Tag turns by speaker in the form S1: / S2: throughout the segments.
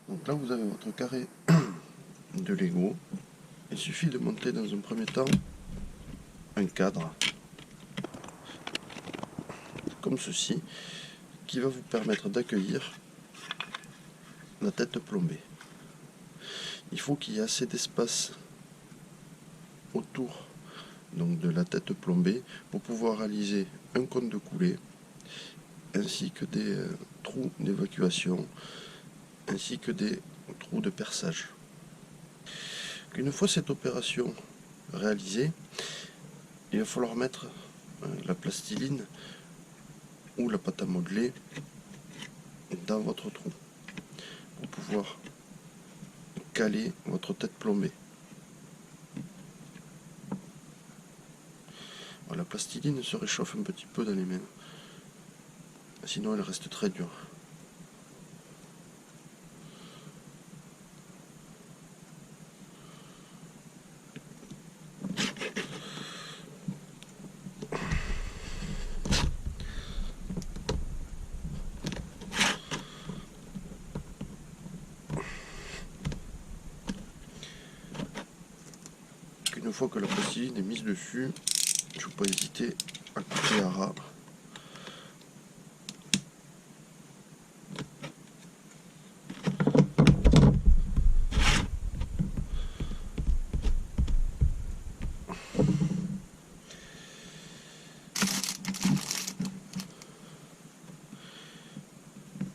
S1: Donc là vous avez votre carré de Lego. Il suffit de monter dans un premier temps un cadre comme ceci qui va vous permettre d'accueillir la tête plombée. Il faut qu'il y ait assez d'espace autour donc de la tête plombée pour pouvoir réaliser un cône de coulée ainsi que des trous d'évacuation ainsi que des trous de perçage. Une fois cette opération réalisée, il va falloir mettre la plastiline ou la pâte à modeler dans votre trou pour pouvoir caler votre tête plombée. La plastiline se réchauffe un petit peu dans les mains, sinon elle reste très dure. Une fois que la plastiline est mise dessus, il ne faut pas hésiter à couper à ras.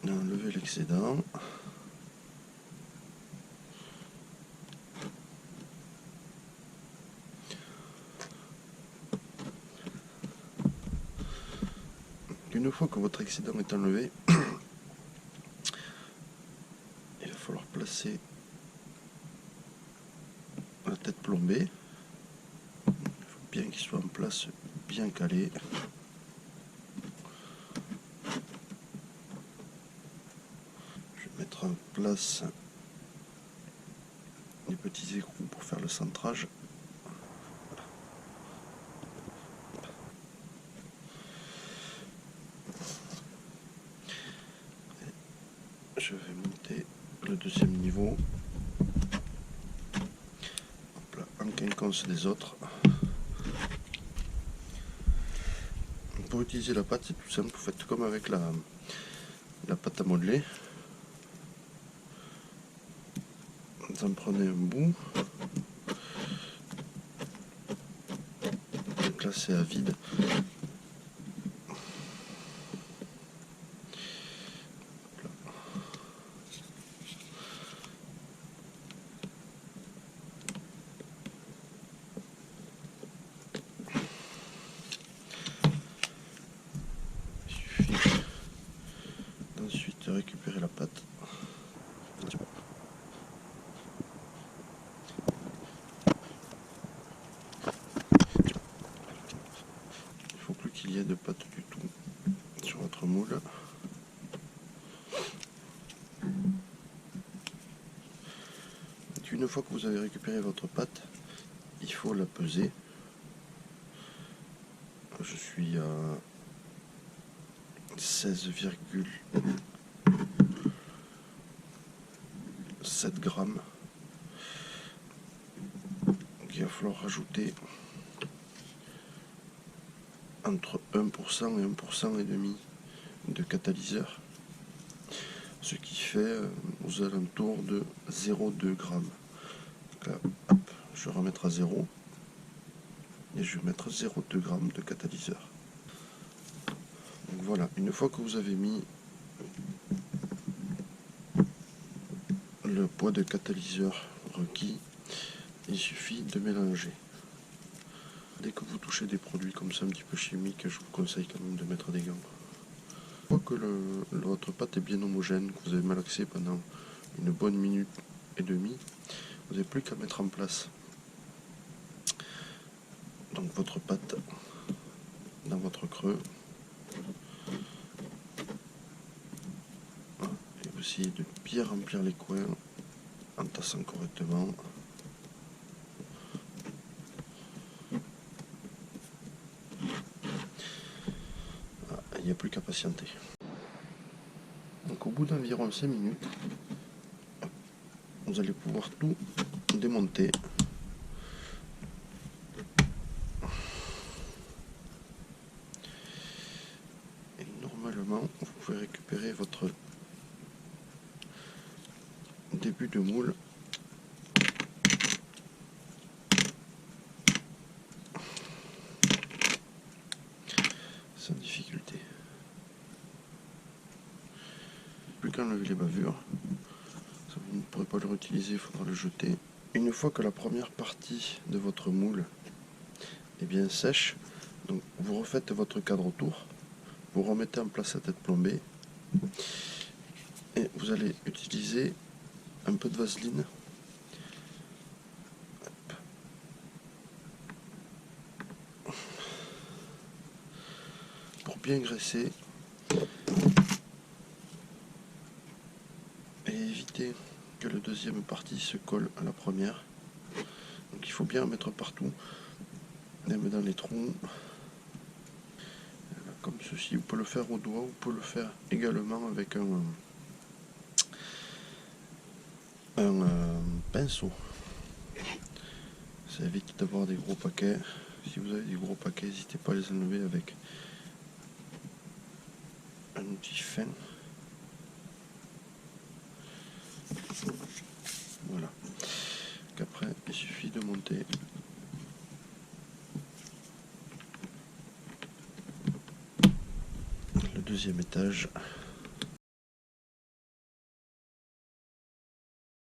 S1: Enlever l'excédent. Une fois que votre excédent est enlevé, il va falloir placer la tête plombée. Il faut bien qu'il soit en place, bien calé. Je vais mettre en place des petits écrous pour faire le centrage. Je vais monter le deuxième niveau en quinconce des autres. Pour utiliser la pâte, c'est tout simple, vous faites comme avec la pâte à modeler. Vous en prenez un bout, donc là c'est à vide. Ensuite récupérer la pâte. Il faut plus qu'il y ait de pâte du tout sur votre moule. Une fois que vous avez récupéré votre pâte, il faut la peser. Je suis à 16,7 grammes. Donc il va falloir rajouter entre 1% et 1% et demi de catalyseur, ce qui fait aux alentours de 0,2 grammes. Donc là, hop, je vais remettre à 0 et je vais mettre 0,2 grammes de catalyseur. Donc voilà, une fois que vous avez mis le poids de catalyseur requis, il suffit de mélanger. Dès que vous touchez des produits comme ça un petit peu chimiques, je vous conseille quand même de mettre des gants. Une fois que votre pâte est bien homogène, que vous avez malaxé pendant une bonne minute et demie, vous n'avez plus qu'à mettre en place donc votre pâte dans votre creux. Et vous essayez de bien remplir les coins en tassant correctement. Il n'y a plus qu'à patienter. Donc au bout d'environ 5 minutes, vous allez pouvoir tout démonter. Et normalement, vous pouvez récupérer votre début de moule. Sans difficulté. Plus qu'à enlever les bavures. Ça, vous ne pourrez pas le réutiliser, il faudra le jeter. Une fois que la première partie de votre moule est bien sèche, donc vous refaites votre cadre autour, vous remettez en place la tête plombée et vous allez utiliser un peu de vaseline pour bien graisser et éviter que la deuxième partie se colle à la première. Donc il faut bien en mettre partout, même dans les trous, comme ceci. Vous pouvez le faire au doigt, vous pouvez le faire également avec un pinceau. Ça évite d'avoir des gros paquets. Si vous avez des gros paquets, n'hésitez pas à les enlever avec un outil fin. Voilà. Qu'après, il suffit de monter le deuxième étage.